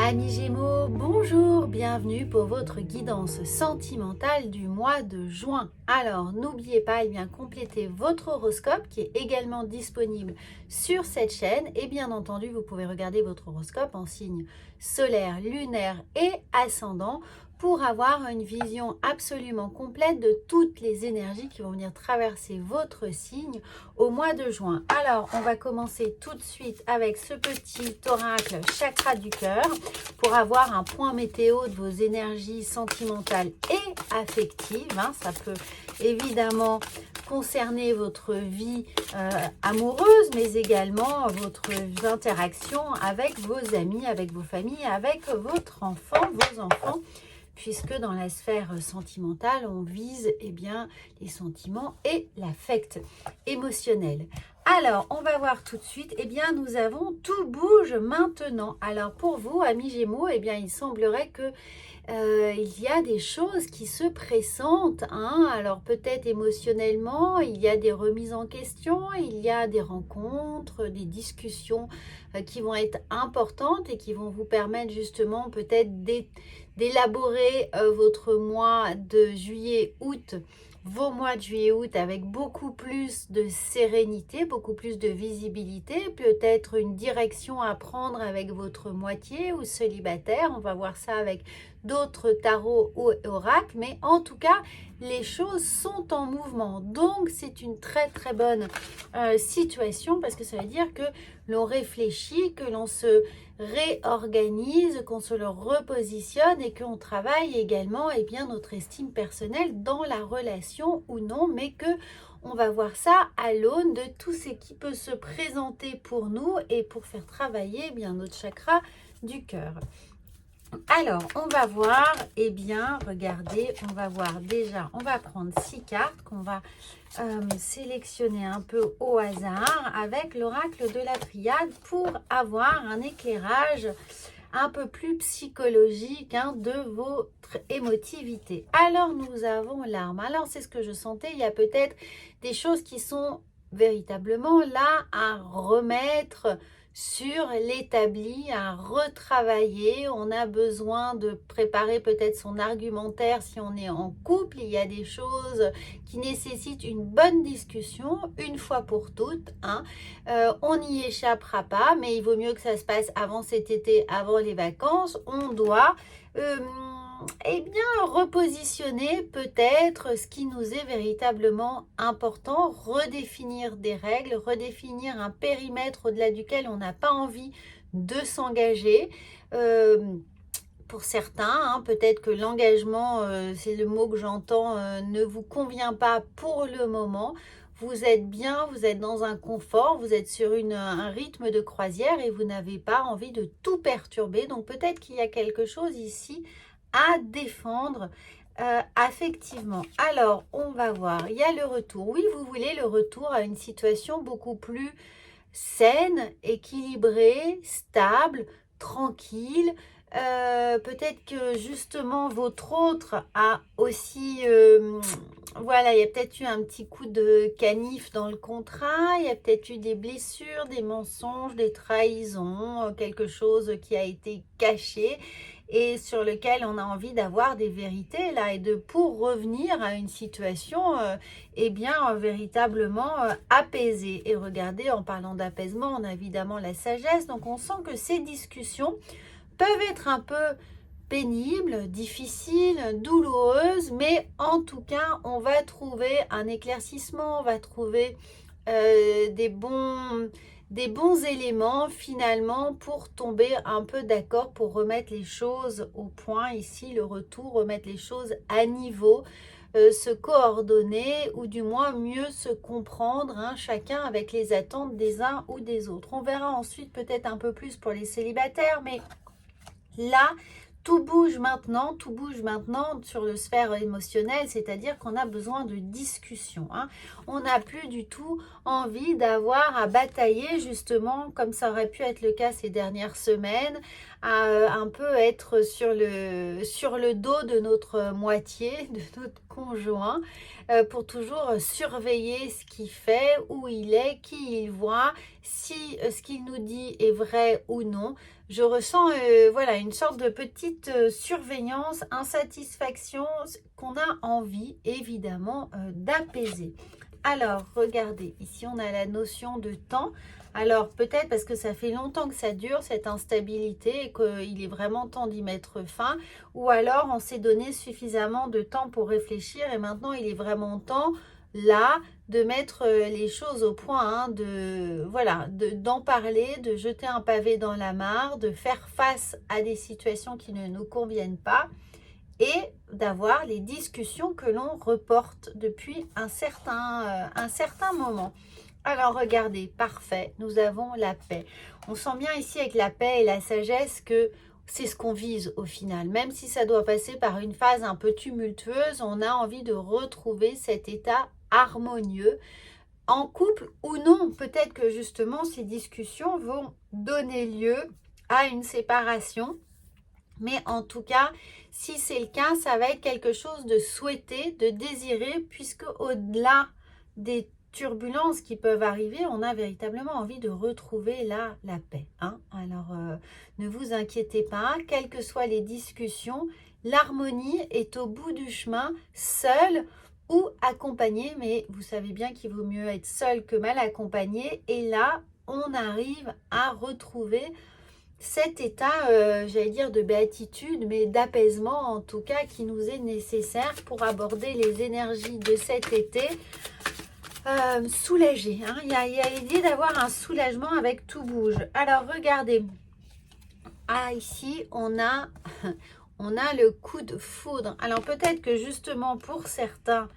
Amis Gémeaux, bonjour, bienvenue pour votre guidance sentimentale du mois de juin. Alors, n'oubliez pas, complétez votre horoscope qui est également disponible sur cette chaîne. Et bien entendu, vous pouvez regarder votre horoscope en signe solaire, lunaire et ascendant pour avoir une vision absolument complète de toutes les énergies qui vont venir traverser votre signe au mois de juin. Alors, on va commencer tout de suite avec ce petit oracle chakra du cœur pour avoir un point météo de vos énergies sentimentales et affectives. Ça peut évidemment concerner votre vie amoureuse, mais également votre interaction avec vos amis, avec vos familles, avec votre enfant, vos enfants, puisque dans la sphère sentimentale, on vise les sentiments et l'affect émotionnel. Alors, on va voir tout de suite, nous avons tout bouge maintenant. Alors, pour vous, amis Gémeaux, il semblerait que il y a des choses qui se pressentent. Alors, peut-être émotionnellement, il y a des remises en question, il y a des rencontres, des discussions qui vont être importantes et qui vont vous permettre justement peut-être d'élaborer votre mois de juillet-août, vos mois de juillet-août avec beaucoup plus de sérénité, beaucoup plus de visibilité, peut-être une direction à prendre avec votre moitié ou célibataire. On va voir ça avec d'autres tarots ou oracles, mais en tout cas, les choses sont en mouvement. Donc, c'est une très très bonne situation parce que ça veut dire que l'on réfléchit, que l'on se réorganise, qu'on se le repositionne et qu'on travaille également notre estime personnelle dans la relation ou non, mais que on va voir ça à l'aune de tout ce qui peut se présenter pour nous et pour faire travailler notre chakra du cœur. Alors, on va voir, regardez, on va voir déjà, on va prendre 6 cartes qu'on va sélectionner un peu au hasard avec l'oracle de la triade pour avoir un éclairage un peu plus psychologique de votre émotivité. Alors, nous avons l'arme. Alors, c'est ce que je sentais, il y a peut-être des choses qui sont véritablement là à remettre sur l'établi, à retravailler. On a besoin de préparer peut-être son argumentaire si on est en couple. Il y a des choses qui nécessitent une bonne discussion une fois pour toutes. On n'y échappera pas, mais il vaut mieux que ça se passe avant cet été, avant les vacances. On doit repositionner peut-être ce qui nous est véritablement important, redéfinir des règles, redéfinir un périmètre au-delà duquel on n'a pas envie de s'engager. Pour certains, peut-être que l'engagement, c'est le mot que j'entends, ne vous convient pas pour le moment. Vous êtes bien, vous êtes dans un confort, vous êtes sur un rythme de croisière et vous n'avez pas envie de tout perturber. Donc peut-être qu'il y a quelque chose ici à défendre affectivement. Alors, on va voir. Il y a le retour. Oui, vous voulez le retour à une situation beaucoup plus saine, équilibrée, stable, tranquille. Peut-être que justement votre autre a aussi il y a peut-être eu un petit coup de canif dans le contrat, il y a peut-être eu des blessures, des mensonges, des trahisons, quelque chose qui a été caché et sur lequel on a envie d'avoir des vérités là et pour revenir à une situation véritablement apaisée. Et regardez, en parlant d'apaisement, on a évidemment la sagesse, donc on sent que ces discussions peuvent être un peu pénibles, difficiles, douloureuses, mais en tout cas, on va trouver un éclaircissement, on va trouver des bons éléments finalement pour tomber un peu d'accord, pour remettre les choses au point. Ici, le retour, remettre les choses à niveau, se coordonner ou du moins mieux se comprendre, chacun avec les attentes des uns ou des autres. On verra ensuite peut-être un peu plus pour les célibataires, mais là, tout bouge maintenant sur le sphère émotionnelle, c'est-à-dire qu'on a besoin de discussion. On n'a plus du tout envie d'avoir à batailler, justement, comme ça aurait pu être le cas ces dernières semaines, à un peu être sur le dos de notre moitié, de notre conjoint. pour toujours surveiller ce qu'il fait, où il est, qui il voit, si ce qu'il nous dit est vrai ou non. Je ressens voilà, une sorte de petite surveillance, insatisfaction qu'on a envie évidemment d'apaiser. Alors, regardez, ici on a la notion de temps. Alors, peut-être parce que ça fait longtemps que ça dure, cette instabilité, et qu'il est vraiment temps d'y mettre fin. Ou alors, on s'est donné suffisamment de temps pour réfléchir et maintenant, il est vraiment temps, là, de mettre les choses au point, hein, voilà, d'en parler, de jeter un pavé dans la mare, de faire face à des situations qui ne nous conviennent pas et d'avoir les discussions que l'on reporte depuis un certain moment. Alors, regardez, parfait, nous avons la paix. On sent bien ici avec la paix et la sagesse que c'est ce qu'on vise au final. Même si ça doit passer par une phase un peu tumultueuse, on a envie de retrouver cet état harmonieux, en couple ou non. Peut-être que justement, ces discussions vont donner lieu à une séparation. Mais en tout cas, si c'est le cas, ça va être quelque chose de souhaité, de désiré, puisque au-delà des turbulences qui peuvent arriver, on a véritablement envie de retrouver la paix. Hein. Alors, ne vous inquiétez pas, quelles que soient les discussions, l'harmonie est au bout du chemin, seule ou accompagnée. Mais vous savez bien qu'il vaut mieux être seul que mal accompagné. Et là, on arrive à retrouver cet état, j'allais dire de béatitude, mais d'apaisement en tout cas, qui nous est nécessaire pour aborder les énergies de cet été soulagé. Hein. Il y a l'idée d'avoir un soulagement avec tout bouge. Alors, regardez. Ah, ici, on a le coup de foudre. Alors, peut-être que justement, pour certains,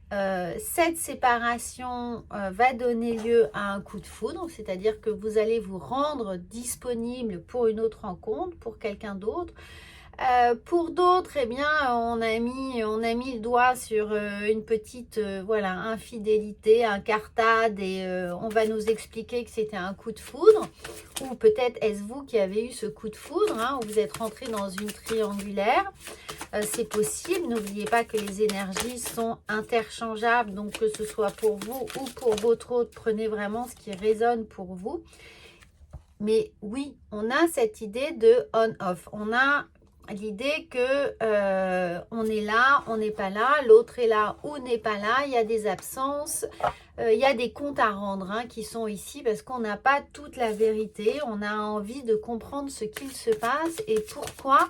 cette séparation va donner lieu à un coup de foudre, c'est-à-dire que vous allez vous rendre disponible pour une autre rencontre, pour quelqu'un d'autre. Pour d'autres, eh bien, on a mis le doigt sur une petite voilà, infidélité, incartade, et on va nous expliquer que c'était un coup de foudre. Ou peut-être est-ce vous qui avez eu ce coup de foudre, hein, où vous êtes rentré dans une triangulaire. C'est possible. N'oubliez pas que les énergies sont interchangeables, donc que ce soit pour vous ou pour votre autre, prenez vraiment ce qui résonne pour vous. Mais oui, on a cette idée de on-off. On a l'idée que on est là, on n'est pas là, l'autre est là ou n'est pas là, il y a des absences, il y a des comptes à rendre hein, qui sont ici parce qu'on n'a pas toute la vérité, on a envie de comprendre ce qu'il se passe et pourquoi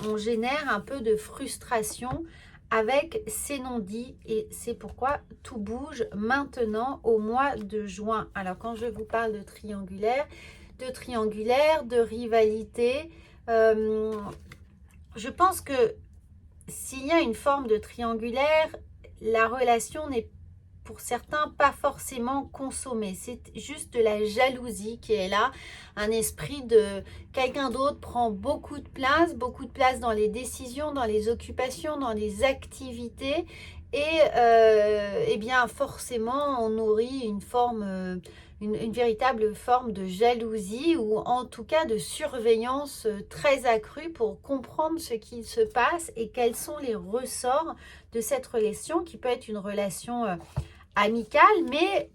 on génère un peu de frustration avec ces non-dits, et c'est pourquoi tout bouge maintenant au mois de juin. Alors quand je vous parle de triangulaire, de rivalité, je pense que s'il y a une forme de triangulaire, la relation n'est pour certains pas forcément consommée. C'est juste de la jalousie qui est là, un esprit de quelqu'un d'autre prend beaucoup de place dans les décisions, dans les occupations, dans les activités, et eh bien forcément on nourrit une forme une véritable forme de jalousie ou en tout cas de surveillance très accrue pour comprendre ce qui se passe et quels sont les ressorts de cette relation qui peut être une relation amicale, mais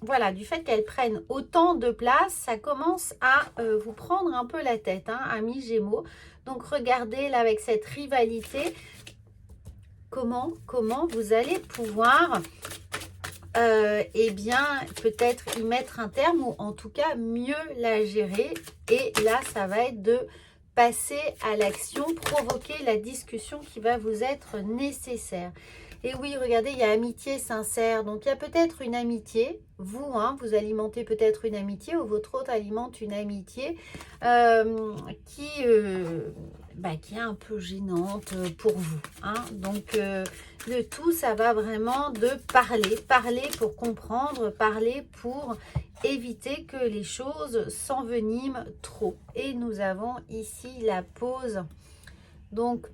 voilà, du fait qu'elle prenne autant de place, ça commence à vous prendre un peu la tête, hein, amis Gémeaux. Donc regardez là avec cette rivalité, comment vous allez pouvoir eh bien, peut-être y mettre un terme ou en tout cas mieux la gérer. Et là, ça va être de passer à l'action, provoquer la discussion qui va vous être nécessaire. Et oui, regardez, il y a amitié sincère. Donc, il y a peut-être une amitié. Vous, hein, vous alimentez peut-être une amitié ou votre autre alimente une amitié qui est un peu gênante pour vous. Hein. Donc, le tout, ça va vraiment de parler pour comprendre, parler pour éviter que les choses s'enveniment trop. Et nous avons ici la pause. Donc,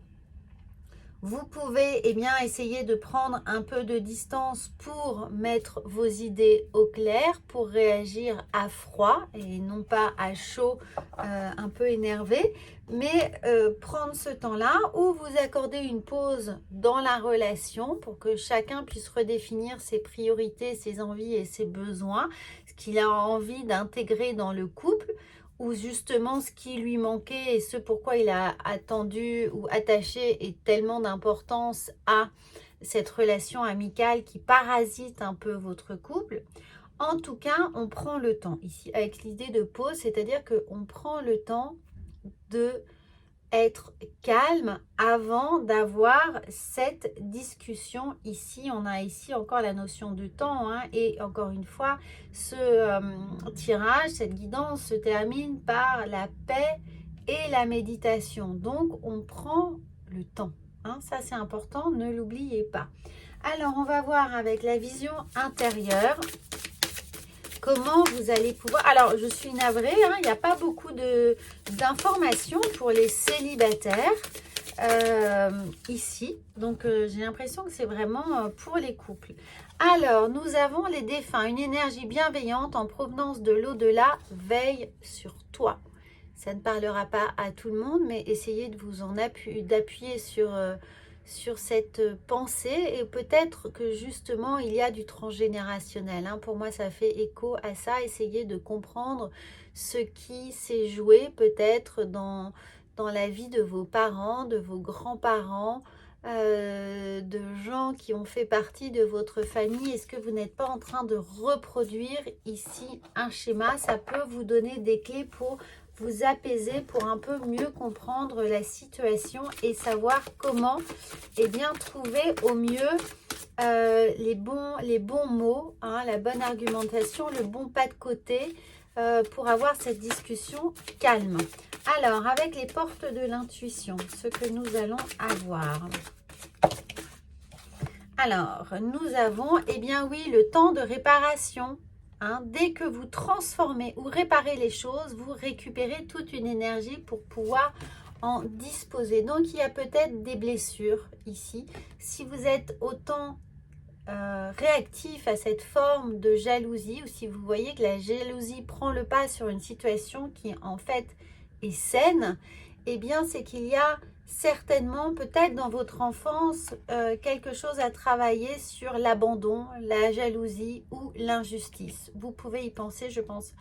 Vous pouvez essayer de prendre un peu de distance pour mettre vos idées au clair, pour réagir à froid et non pas à chaud, un peu énervé. Mais prendre ce temps-là ou vous accorder une pause dans la relation pour que chacun puisse redéfinir ses priorités, ses envies et ses besoins, ce qu'il a envie d'intégrer dans le couple, ou justement ce qui lui manquait et ce pourquoi il a attendu ou attaché et tellement d'importance à cette relation amicale qui parasite un peu votre couple. En tout cas, on prend le temps ici avec l'idée de pause, c'est-à-dire qu'on prend le temps de être calme avant d'avoir cette discussion ici. On a ici encore la notion de temps, hein, et encore une fois, ce tirage, cette guidance se termine par la paix et la méditation. Donc, on prend le temps. Hein, ça, c'est important, ne l'oubliez pas. Alors, on va voir avec la vision intérieure comment vous allez pouvoir... Alors, je suis navrée, hein, il n'y a pas beaucoup d'informations pour les célibataires ici. Donc, j'ai l'impression que c'est vraiment pour les couples. Alors, nous avons les défunts. Une énergie bienveillante en provenance de l'au-delà veille sur toi. Ça ne parlera pas à tout le monde, mais essayez de vous en d'appuyer sur cette pensée, et peut-être que justement il y a du transgénérationnel, hein. Pour moi ça fait écho à ça. Essayez de comprendre ce qui s'est joué peut-être dans la vie de vos parents, de vos grands-parents, de gens qui ont fait partie de votre famille. Est-ce que vous n'êtes pas en train de reproduire ici un schéma? Ça peut vous donner des clés pour vous apaiser, pour un peu mieux comprendre la situation et savoir comment trouver au mieux les bons mots, hein, la bonne argumentation, le bon pas de côté pour avoir cette discussion calme. Alors, avec les portes de l'intuition, ce que nous allons avoir. Alors, nous avons, oui, le temps de réparation. Hein, dès que vous transformez ou réparez les choses, vous récupérez toute une énergie pour pouvoir en disposer. Donc, il y a peut-être des blessures ici. Si vous êtes autant réactif à cette forme de jalousie, ou si vous voyez que la jalousie prend le pas sur une situation qui en fait est saine, c'est qu'il y a certainement peut-être dans votre enfance quelque chose à travailler sur l'abandon, la jalousie ou l'injustice. Vous pouvez y penser, je pense.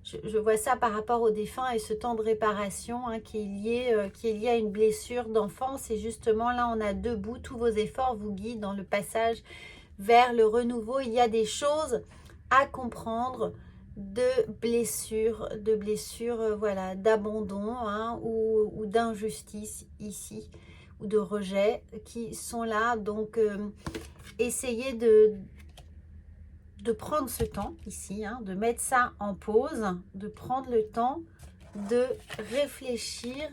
Je vois ça par rapport aux défunts et ce temps de réparation, hein, qui est lié à une blessure d'enfance. Et justement là on a debout, tous vos efforts vous guident dans le passage vers le renouveau. Il y a des choses à comprendre de blessures, voilà, d'abandon, hein, ou d'injustice ici, ou de rejet qui sont là. Donc, essayez de prendre ce temps ici, hein, de mettre ça en pause, de prendre le temps de réfléchir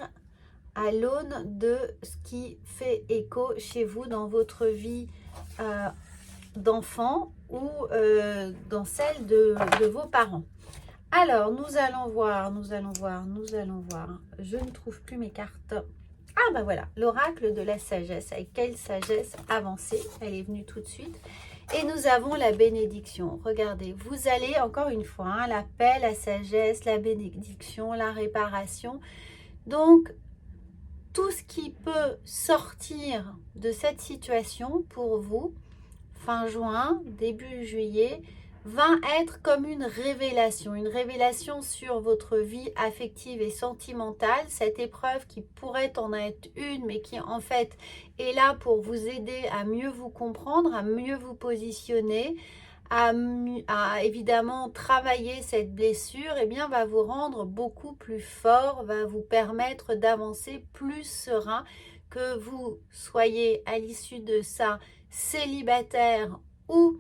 à l'aune de ce qui fait écho chez vous dans votre vie d'enfant ou dans celle de vos parents. Alors, nous allons voir. Je ne trouve plus mes cartes. Ah bah voilà, l'oracle de la sagesse. Avec quelle sagesse avancée, elle est venue tout de suite. Et nous avons la bénédiction. Regardez, vous allez encore une fois, hein, la paix, la sagesse, la bénédiction, la réparation. Donc, tout ce qui peut sortir de cette situation pour vous, fin juin, début juillet, va être comme une révélation sur votre vie affective et sentimentale. Cette épreuve qui pourrait en être une, mais qui en fait est là pour vous aider à mieux vous comprendre, à mieux vous positionner, à évidemment travailler cette blessure, va vous rendre beaucoup plus fort, va vous permettre d'avancer plus serein, que vous soyez à l'issue de ça célibataire ou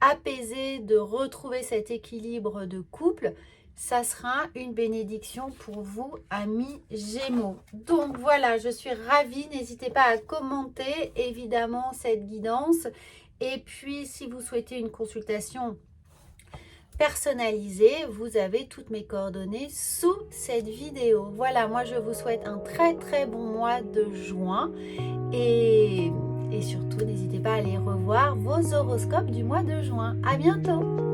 apaisé, de retrouver cet équilibre de couple. Ça sera une bénédiction pour vous, amis Gémeaux. Donc voilà, je suis ravie. N'hésitez pas à commenter évidemment cette guidance. Et puis, si vous souhaitez une consultation personnalisée, vous avez toutes mes coordonnées sous cette vidéo. Voilà, moi je vous souhaite un très très bon mois de juin. Et surtout, n'hésitez pas à aller revoir vos horoscopes du mois de juin. À bientôt!